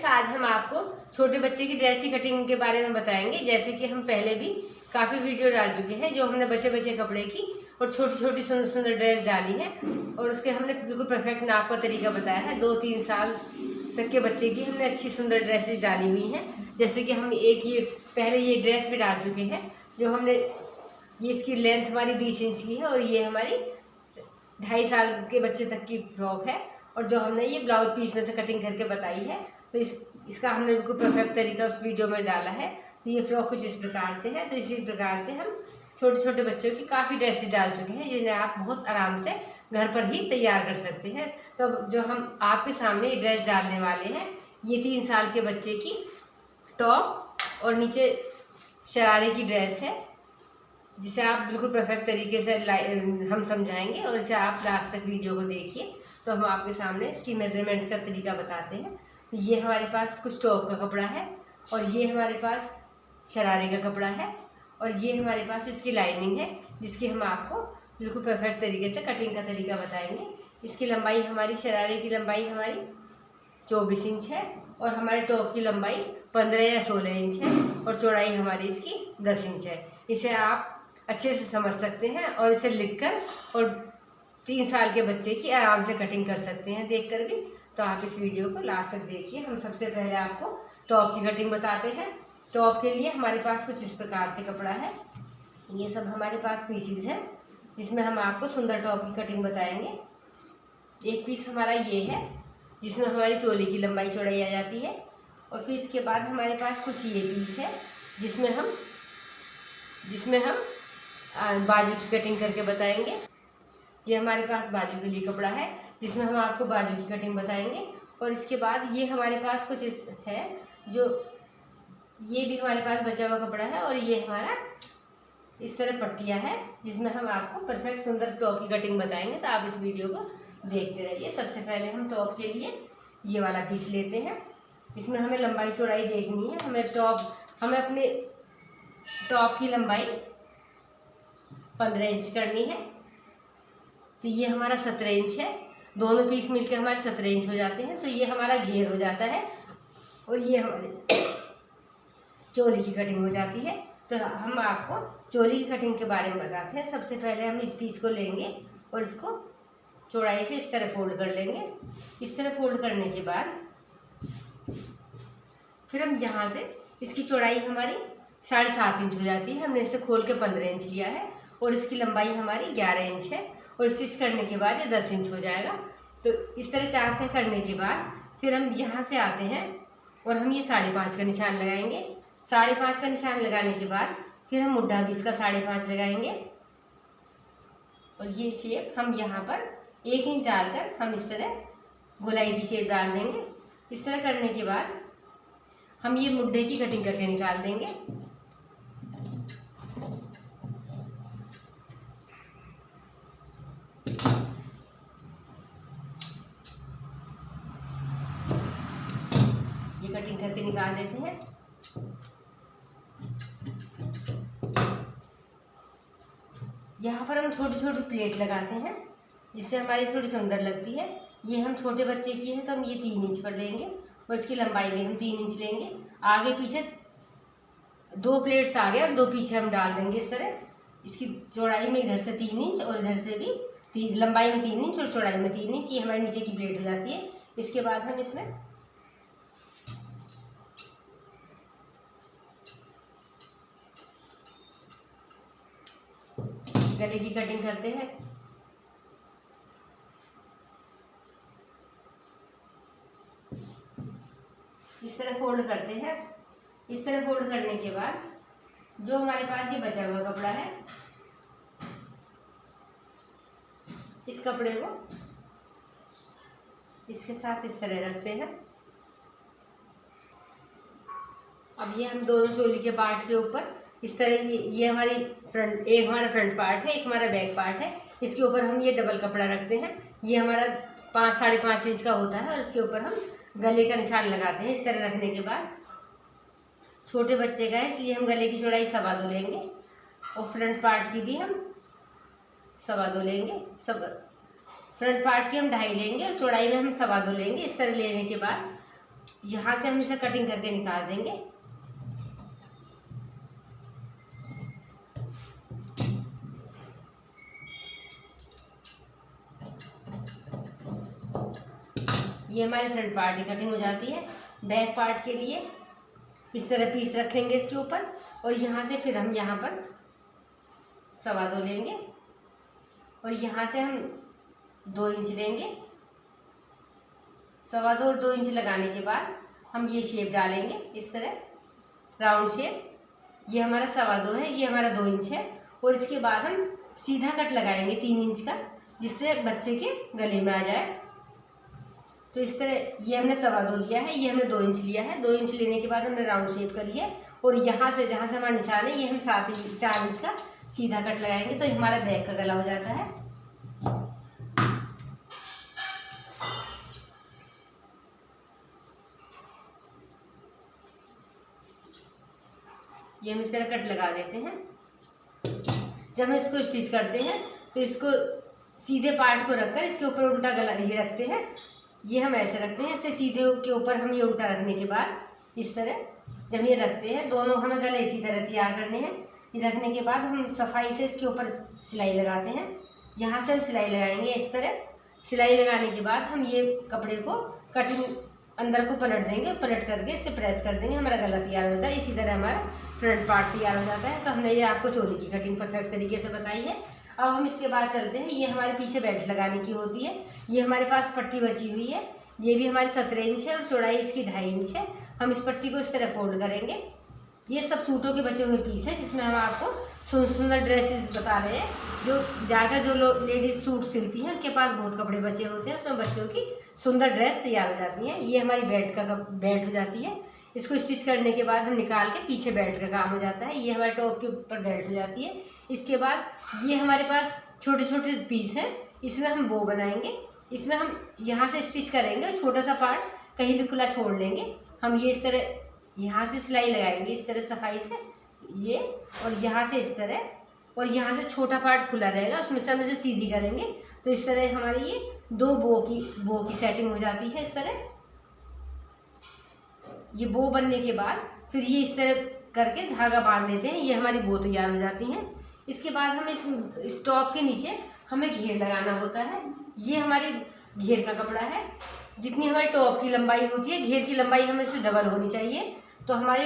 Friends, आज हम आपको छोटे बच्चे की ड्रेस की कटिंग के बारे में बताएंगे। जैसे कि हम पहले भी काफ़ी वीडियो डाल चुके हैं जो हमने बच्चे कपड़े की और छोटी छोटी सुंदर सुंदर ड्रेस डाली है और उसके हमने बिल्कुल परफेक्ट नाप का तरीका बताया है। 2-3 साल तक के बच्चे की हमने अच्छी सुंदर ड्रेसेस डाली हुई हैं। जैसे कि हम ये पहले ये ड्रेस भी डाल चुके हैं जो हमने ये इसकी लेंथ हमारी 20 इंच की है और ये हमारी 2.5 साल के बच्चे तक की फ्रॉक है और जो हमने ये ब्लाउज पीस में से कटिंग करके बताई है। तो इसका हमने बिल्कुल परफेक्ट तरीका उस वीडियो में डाला है। तो ये फ्रॉक कुछ इस प्रकार से है। तो इसी प्रकार से हम छोटे छोटे बच्चों की काफ़ी ड्रेसेस डाल चुके हैं जिन्हें आप बहुत आराम से घर पर ही तैयार कर सकते हैं। तो जो हम आपके सामने ये ड्रेस डालने वाले हैं, ये 3 साल के बच्चे की टॉप और नीचे शरारे की ड्रेस है, जिसे आप बिल्कुल परफेक्ट तरीके से हम समझाएंगे और इसे आप लास्ट तक वीडियो को देखिए। तो हम आपके सामने इसकी मेजरमेंट का तरीका बताते हैं। ये हमारे पास कुछ टॉप का कपड़ा है और ये हमारे पास शरारे का कपड़ा है और ये हमारे पास इसकी लाइनिंग है जिसकी हम आपको बिल्कुल परफेक्ट तरीके से कटिंग का तरीका बताएंगे। इसकी लंबाई हमारी, शरारे की लंबाई हमारी 24 इंच है और हमारे टॉप की लंबाई 15 या 16 इंच है और चौड़ाई हमारी इसकी 10 इंच है। इसे आप अच्छे से समझ सकते हैं और इसे लिखकर और 3 साल के बच्चे की आराम से कटिंग कर सकते हैं देखकर भी। तो आप इस वीडियो को लास्ट तक देखिए। हम सबसे पहले आपको टॉप की कटिंग बताते हैं। टॉप के लिए हमारे पास कुछ इस प्रकार से कपड़ा है। ये सब हमारे पास पीसीज हैं जिसमें हम आपको सुंदर टॉप की कटिंग बताएंगे। एक पीस हमारा ये है जिसमें हमारी चोली की लंबाई चौड़ाई आ जाती है और फिर इसके बाद हमारे पास कुछ ये पीस है जिसमें हम बाजू की कटिंग करके बताएंगे। ये हमारे पास बाजू के लिए कपड़ा है जिसमें हम आपको बाजू की कटिंग बताएंगे। और इसके बाद ये हमारे पास कुछ है जो ये भी हमारे पास बचा हुआ कपड़ा है और ये हमारा इस तरह पट्टियाँ है जिसमें हम आपको परफेक्ट सुंदर टॉप की कटिंग बताएंगे। तो आप इस वीडियो को देखते रहिए। सबसे पहले हम टॉप के लिए ये वाला पीस लेते हैं। इसमें हमें लंबाई चौड़ाई देखनी है। हमें अपने टॉप की लंबाई 15 इंच करनी है। तो ये हमारा 17 इंच है। दोनों पीस मिलकर हमारे 17 इंच हो जाते हैं। तो ये हमारा घेर हो जाता है और ये हमारी चोली की कटिंग हो जाती है। तो हम आपको चोली की कटिंग के बारे में बताते हैं। सबसे पहले हम इस पीस को लेंगे और इसको चौड़ाई से इस तरह फोल्ड कर लेंगे। इस तरह फोल्ड करने के बाद फिर हम यहाँ से इसकी चौड़ाई हमारी 7.5 इंच हो जाती है। हमने इसे खोल के 15 इंच लिया है और इसकी लंबाई हमारी 11 इंच है और स्टिच करने के बाद ये 10 इंच हो जाएगा। तो इस तरह 4 तय करने के बाद फिर हम यहाँ से आते हैं और हम ये 5.5 का निशान लगाएंगे। 5.5 का निशान लगाने के बाद फिर हम मुड्ढा भी इसका 5.5 लगाएंगे और ये शेप हम यहाँ पर 1 इंच डालकर हम इस तरह गोलाई की शेप डाल देंगे। इस तरह करने के बाद हम ये मुड्ढे की कटिंग करके निकाल देंगे। ये कटिंग करके निकाल देते हैं। यहाँ पर हम छोटी छोटी प्लेट लगाते हैं जिससे हमारी थोड़ी सुंदर लगती है। ये हम छोटे बच्चे की है तो हम ये 3 इंच पर लेंगे और इसकी लंबाई भी हम 3 इंच लेंगे। आगे पीछे 2 प्लेट्स आगे और 2 पीछे हम डाल देंगे इस तरह। इसकी चौड़ाई में इधर से 3 इंच और इधर से भी लंबाई में 3 इंच और चौड़ाई में 3 इंच। ये हमारे नीचे की प्लेट हो जाती है। इसके बाद हम इसमें गले की कटिंग करते हैं। इस तरह फोल्ड करते हैं। इस तरह फोल्ड करने के बाद जो हमारे पास ये बचा हुआ कपड़ा है, इस कपड़े को इसके साथ इस तरह रखते हैं। अब ये हम दोनों चोली के पार्ट के ऊपर इस तरह ये हमारी फ्रंट, एक हमारा फ्रंट पार्ट है, एक हमारा बैक पार्ट है। इसके ऊपर हम ये डबल कपड़ा रखते हैं। ये हमारा 5-5.5 इंच का होता है और इसके ऊपर हम गले का निशान लगाते हैं। इस तरह रखने के बाद छोटे बच्चे का है इसलिए हम गले की चौड़ाई 2.25 लेंगे और फ्रंट पार्ट की भी हम 2.25 लेंगे। फ्रंट पार्ट की हम 2.5 लेंगे और चौड़ाई में हम 2.25 लेंगे। इस तरह लेने के बाद यहाँ से हम इसे कटिंग करके निकाल देंगे। ये हमारे फ्रंट पार्ट की कटिंग हो जाती है। बैक पार्ट के लिए इस तरह पीस रखेंगे इसके ऊपर, और यहाँ से फिर हम यहाँ पर 2.25 लेंगे और यहाँ से हम 2 इंच लेंगे। 2.25 और 2 इंच लगाने के बाद हम ये शेप डालेंगे इस तरह राउंड शेप। ये हमारा 2.25 है, ये हमारा 2 इंच है। और इसके बाद हम सीधा कट लगाएंगे 3 इंच का, जिससे बच्चे के गले में आ जाए। तो इस तरह ये हमने 2.25 लिया है, ये हमने 2 इंच लिया है। 2 इंच लेने के बाद हमने राउंड शेप कर लिया है, और यहाँ से जहाँ से हमारा निशान है ये हम 4 इंच का सीधा कट लगाएंगे। तो हमारा बैक का गला हो जाता है। ये हम इस तरह कट लगा देते हैं। जब हम इसको स्टिच करते हैं तो इसको सीधे पार्ट को रखकर इसके ऊपर उल्टा गला ये रखते हैं। ये हम ऐसे रखते हैं, इससे सीधे के ऊपर हम ये उल्टा रखने के बाद इस तरह जब ये रखते हैं, दोनों हमें गले इसी तरह तैयार करने हैं। ये रखने के बाद हम सफाई से इसके ऊपर सिलाई लगाते हैं। यहाँ से हम सिलाई लगाएंगे इस तरह। सिलाई लगाने के बाद हम ये कपड़े को कटिंग अंदर को पलट देंगे, पलट करके इसे प्रेस कर देंगे, हमारा गला तैयार हो जाता है। इसी तरह हमारा फ्रंट पार्ट तैयार हो जाता है। तो हमने ये आपको चोली की कटिंग परफेक्ट तरीके से बताई है। अब हम इसके बाद चलते हैं। ये हमारे पीछे बेल्ट लगाने की होती है। ये हमारे पास पट्टी बची हुई है, ये भी हमारी 17 इंच है और चौड़ाई इसकी 2.5 इंच है। हम इस पट्टी को इस तरह फोल्ड करेंगे। ये सब सूटों के बचे हुए पीस है, जिसमें हम आपको सुंदर सुंदर ड्रेसेस बता रहे हैं। जो ज़्यादातर जो लेडीज़ सूट सिलती हैं उनके पास बहुत कपड़े बचे होते हैं, उसमें बच्चों की सुंदर ड्रेस तैयार हो जाती है। ये हमारी बेल्ट हो जाती है। इसको स्टिच करने के बाद हम निकाल के पीछे बेल्ट का काम हो जाता है। ये हमारे टॉप के ऊपर बेल्ट हो जाती है। इसके बाद ये हमारे पास छोटे छोटे पीस हैं, इसमें हम बो बनाएंगे। इसमें हम यहाँ से स्टिच करेंगे और छोटा सा पार्ट कहीं भी खुला छोड़ लेंगे। हम ये इस तरह यहाँ से सिलाई लगाएंगे इस तरह सफाई से, ये और यहाँ से इस तरह, और यहाँ से छोटा पार्ट खुला रहेगा, उसमें से हम इसे सीधी करेंगे। तो इस तरह हमारी ये 2 बो की सेटिंग हो जाती है। इस तरह ये बो बनने के बाद फिर ये इस तरह करके धागा बांध देते हैं। ये हमारी बो तैयार हो जाती हैं। इसके बाद हम इस टॉप के नीचे हमें घेर लगाना होता है। ये हमारी घेर का कपड़ा है। जितनी हमारी टॉप की लंबाई होती है, घेर की लंबाई हमें इससे डबल होनी चाहिए। तो हमारे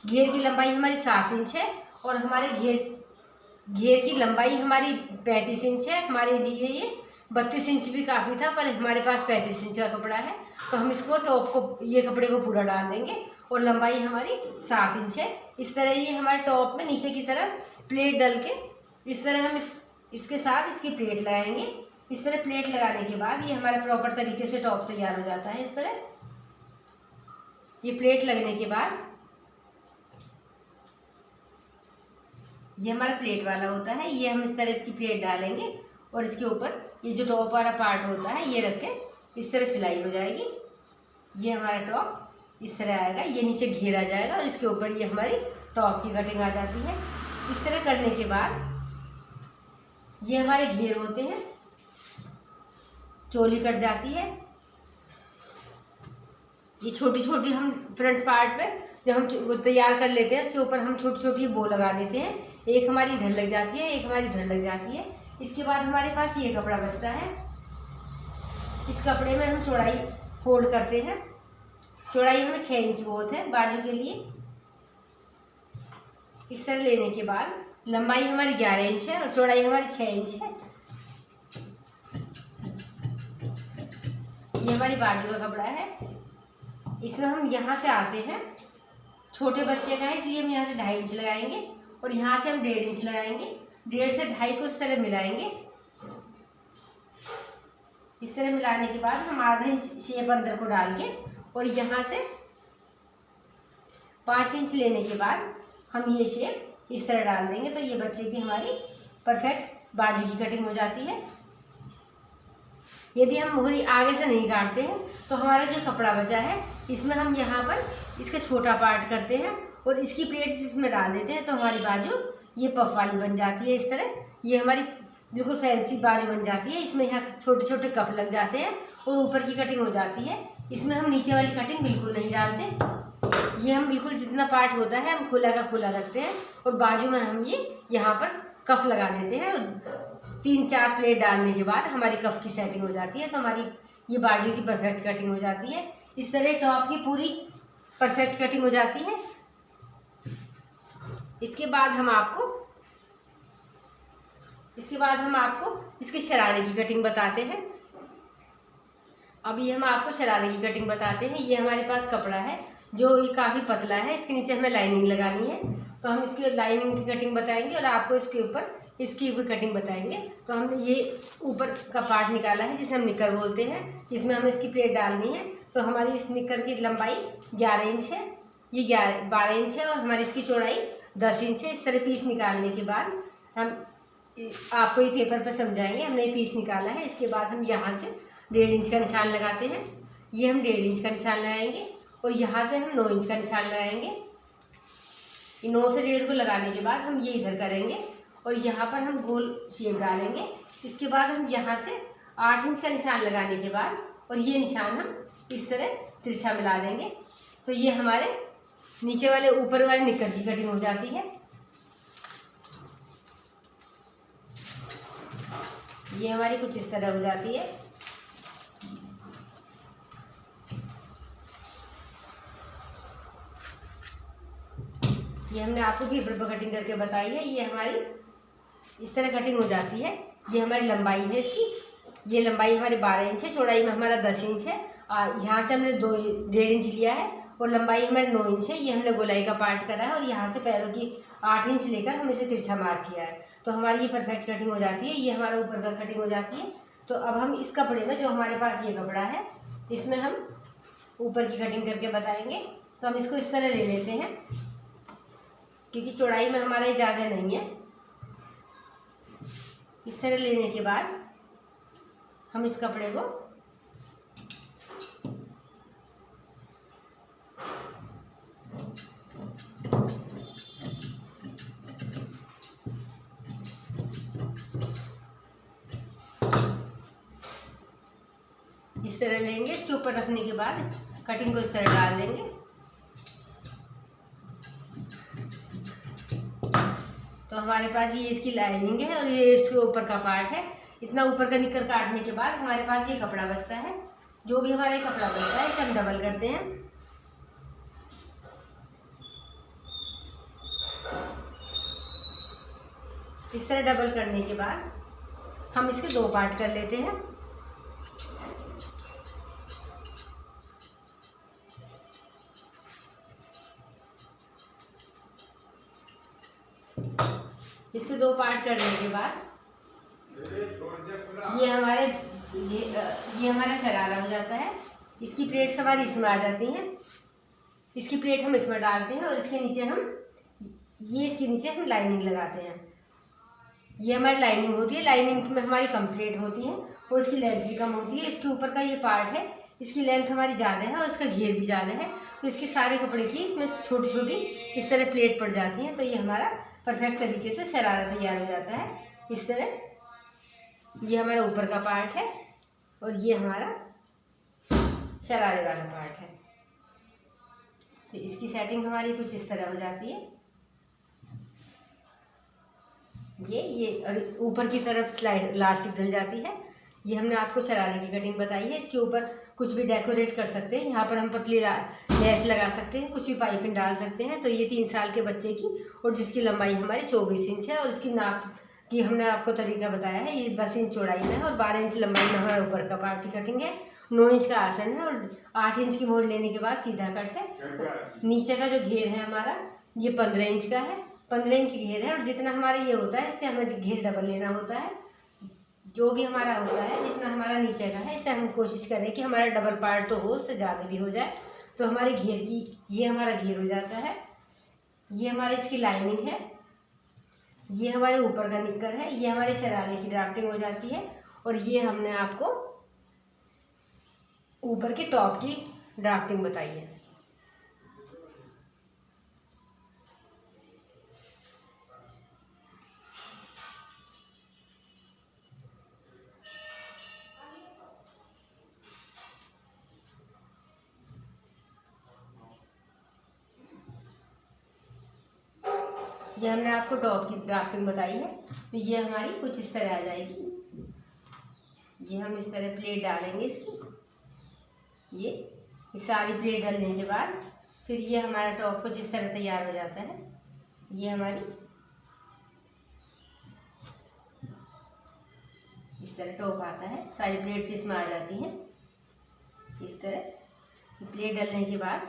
घेर की लंबाई हमारी 7 इंच है और हमारे घेर की लंबाई हमारी 35 इंच है। हमारे लिए ये 32 इंच भी काफ़ी था, पर हमारे पास 35 इंच का कपड़ा है। तो हम इसको टॉप को ये कपड़े को पूरा डाल देंगे और लंबाई हमारी 7 इंच है। इस तरह ये हमारे टॉप में नीचे की तरफ प्लेट डल के इस तरह हम इसके साथ इसकी प्लेट लगाएंगे। इस तरह प्लेट लगाने के बाद ये हमारा प्रॉपर तरीके से टॉप तैयार हो जाता है। इस तरह ये प्लेट लगने के बाद ये हमारा प्लेट वाला होता है। ये हम इस तरह इसकी प्लेट डालेंगे और इसके ऊपर ये जो टॉप वाला पार्ट होता है ये रख के इस तरह सिलाई हो जाएगी। ये हमारा टॉप इस तरह आएगा, ये नीचे घेर आ जाएगा और इसके ऊपर ये हमारी टॉप की कटिंग आ जाती है। इस तरह करने के बाद ये हमारे घेर होते हैं, चोली कट जाती है। ये छोटी छोटी हम फ्रंट पार्ट पे जब हम वो तैयार कर लेते हैं, इसके ऊपर हम छोटी छोटी बो लगा देते हैं। एक हमारी इधर लग जाती है, एक हमारी इधर लग जाती है। इसके बाद हमारे पास ये कपड़ा बचता है। इस कपड़े में हम चौड़ाई फोल्ड करते हैं। चौड़ाई हमें 6 इंच बहुत है बाजू के लिए। इस तरह लेने के बाद लंबाई हमारी 11 इंच है और चौड़ाई हमारी 6 इंच है। ये हमारी बाजू का कपड़ा है। इसमें हम यहाँ से आते हैं, छोटे बच्चे का है इसलिए हम यहाँ से 2.5 इंच लगाएंगे और यहाँ से हम 1.5 इंच लगाएंगे। 1.5 से 2.5 को इस तरह मिलाएंगे। इस तरह मिलाने के बाद हम आधा इंच शेप अंदर को डाल के और यहाँ से 5 इंच लेने के बाद हम ये शेप इस तरह डाल देंगे। तो ये बच्चे की हमारी परफेक्ट बाजू की कटिंग हो जाती है। यदि हम मोहरी आगे से नहीं काटते हैं तो हमारा जो कपड़ा बचा है इसमें हम यहाँ पर इसका छोटा पार्ट करते हैं और इसकी प्लेट्स इसमें डाल देते हैं। तो हमारी बाजू ये पफ वाली बन जाती है। इस तरह ये हमारी बिल्कुल फैंसी बाजू बन जाती है। इसमें यहाँ छोटे छोटे कफ लग जाते हैं और ऊपर की कटिंग हो जाती है। इसमें हम नीचे वाली कटिंग बिल्कुल नहीं डालते। ये हम बिल्कुल जितना पार्ट होता है हम खुला का खुला रखते हैं और बाजू में हम ये यहाँ पर कफ लगा देते हैं। और 3-4 प्लेट डालने के बाद हमारी कफ की सेटिंग हो जाती है, तो हमारी ये बाजू की परफेक्ट कटिंग हो जाती है। इस तरह टॉप की पूरी परफेक्ट कटिंग हो जाती है। इसके बाद हम आपको इसके शरारे की कटिंग बताते हैं। अभी हम आपको शरारे की कटिंग बताते हैं। ये हमारे पास कपड़ा है जो ये काफ़ी पतला है, इसके नीचे हमें लाइनिंग लगानी है, तो हम इसकी लाइनिंग की कटिंग बताएंगे और आपको इसके ऊपर इसकी भी कटिंग बताएंगे। तो हमने ये ऊपर का पार्ट निकाला है जिसे हम निकर बोलते हैं, इसमें हमें इसकी प्लेट डालनी है। तो हमारी इस निकर की लंबाई 11 इंच है, ये 12 इंच है और हमारी इसकी चौड़ाई 10 इंच है। इस तरह पीस निकालने के बाद हम आपको ये पेपर पर समझाएंगे। हमने ये पीस निकाला है, इसके बाद हम यहाँ से 1.5 इंच का निशान लगाते हैं। ये हम 1.5 इंच का निशान लगाएंगे और यहाँ से हम 9 इंच का निशान लगाएंगे। 9 से 1.5 को लगाने के बाद हम ये इधर करेंगे और यहाँ पर हम गोल शेप डालेंगे। इसके बाद हम यहाँ से 8 इंच का निशान लगाने के बाद और ये निशान हम इस तरह तिरछा मिला देंगे। तो ये हमारे नीचे वाले ऊपर वाले निकर की कटिंग हो जाती है। ये हमारी कुछ इस तरह हो जाती है। ये हमने आपको पेपर पर कटिंग करके बताई है। ये हमारी इस तरह कटिंग हो जाती है। ये हमारी लंबाई है इसकी, ये लंबाई हमारी 12 इंच है, चौड़ाई में हमारा 10 इंच है। यहाँ से हमने 1.5 इंच लिया है और लंबाई हमारी 9 इंच है। ये हमने गोलाई का पार्ट करा है और यहाँ से पैरों की 8 इंच लेकर हम इसे तिरछा मार्क किया है। तो हमारी ये परफेक्ट कटिंग हो जाती है। ये हमारा ऊपर का कटिंग हो जाती है। तो अब हम इस कपड़े में जो हमारे पास ये कपड़ा है इसमें हम ऊपर की कटिंग करके बताएंगे। तो हम इसको इस तरह ले लेते हैं क्योंकि चौड़ाई में हमारा ये ज़्यादा नहीं है। इस तरह लेने के बाद हम इस कपड़े को इस तरह लेंगे। इसके ऊपर रखने के बाद कटिंग को इस तरह डाल देंगे। तो हमारे पास ये इसकी लाइनिंग है और ये इसके ऊपर का पार्ट है। इतना ऊपर का निकर काटने के बाद हमारे पास ये कपड़ा बचता है। जो भी हमारा ये कपड़ा बचता है इसे हम डबल करते हैं। इस तरह डबल करने के बाद हम इसके 2 पार्ट कर लेते हैं। इसके 2 पार्ट करने के बाद ये हमारा शरारा हो जाता है। इसकी प्लेट सवारी इसमें आ जाती है। इसकी प्लेट हम इसमें डालते हैं और इसके नीचे हम लाइनिंग लगाते हैं। ये हमारी लाइनिंग होती है। लाइनिंग में हमारी कंप्लीट होती है और इसकी लेंथ भी कम होती है। इसके ऊपर का ये पार्ट है, इसकी लेंथ हमारी ज़्यादा है और इसका घेर भी ज़्यादा है। तो इसके सारे कपड़े की इसमें छोटी छोटी इस तरह प्लेट पड़ जाती हैं। तो ये हमारा परफेक्ट तरीके से शरारा तैयार हो जाता है। इस तरह ये हमारा ऊपर का पार्ट है और ये हमारा शरारे वाला पार्ट है। तो इसकी सेटिंग हमारी कुछ इस तरह हो जाती है। ये और ऊपर की तरफ इलास्टिक डल जाती है। ये हमने आपको शरारे की कटिंग बताई है। इसके ऊपर कुछ भी डेकोरेट कर सकते हैं। यहाँ पर हम पतली लेस लगा सकते हैं, कुछ भी पाइपिंग डाल सकते हैं। तो ये 3 साल के बच्चे की और जिसकी लंबाई हमारी 24 इंच है और इसकी नाप की हमने आपको तरीका बताया है। ये 10 इंच चौड़ाई में है और 12 इंच लंबाई में हमारा ऊपर का पार्ट की कटिंग है। 9 इंच का आसन है और 8 इंच की मोड़ लेने के बाद सीधा कट है। नीचे का जो घेर है हमारा ये 15 इंच का है, 15 इंच घेर है। और जितना हमारा ये होता है इसके हमें घेर डबल लेना होता है। जो भी हमारा होता है जितना हमारा नीचे का है इसे हम कोशिश करें कि हमारा डबल पार्ट तो हो, उससे ज़्यादा भी हो जाए। तो हमारे घेर की ये हमारा घेर हो जाता है। ये हमारी इसकी लाइनिंग है। ये हमारे ऊपर का निक्कर है। ये हमारे शरारे की ड्राफ्टिंग हो जाती है और ये हमने आपको ऊपर के टॉप की ड्राफ्टिंग बताई है। ये हमने आपको टॉप की ड्राफ्टिंग बताई है। तो ये हमारी कुछ इस तरह आ जाएगी। ये हम इस तरह प्लेट डालेंगे इसकी। ये सारी प्लेट डालने के बाद फिर ये हमारा टॉप कुछ इस तरह तैयार हो जाता है। ये हमारी इस तरह टॉप आता है, सारी प्लेट्स इसमें आ जाती हैं इस तरह। प्लेट डालने के बाद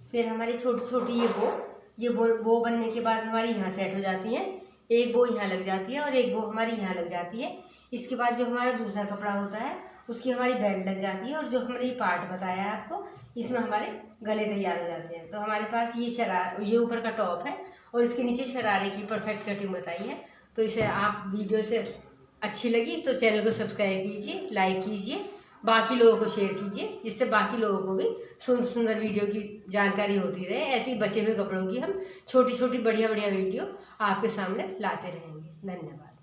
फिर हमारी छोटी छोटी ये बो बनने के बाद हमारी यहाँ सेट हो जाती हैं। एक बो यहाँ लग जाती है और एक बो हमारी यहाँ लग जाती है। इसके बाद जो हमारा दूसरा कपड़ा होता है उसकी हमारी बेल्ट लग जाती है और जो हमने ये पार्ट बताया है आपको, इसमें हमारे गले तैयार हो जाते हैं। तो हमारे पास ये ऊपर का टॉप है और इसके नीचे शरारे की परफेक्ट कटिंग बताई है। तो इसे आप वीडियो से अच्छी लगी तो चैनल को सब्सक्राइब कीजिए, लाइक कीजिए, बाकी लोगों को शेयर कीजिए, जिससे बाकी लोगों को भी सुंदर सुंदर वीडियो की जानकारी होती रहे। ऐसी बचे हुए कपड़ों की हम छोटी छोटी बढ़िया बढ़िया वीडियो आपके सामने लाते रहेंगे। धन्यवाद।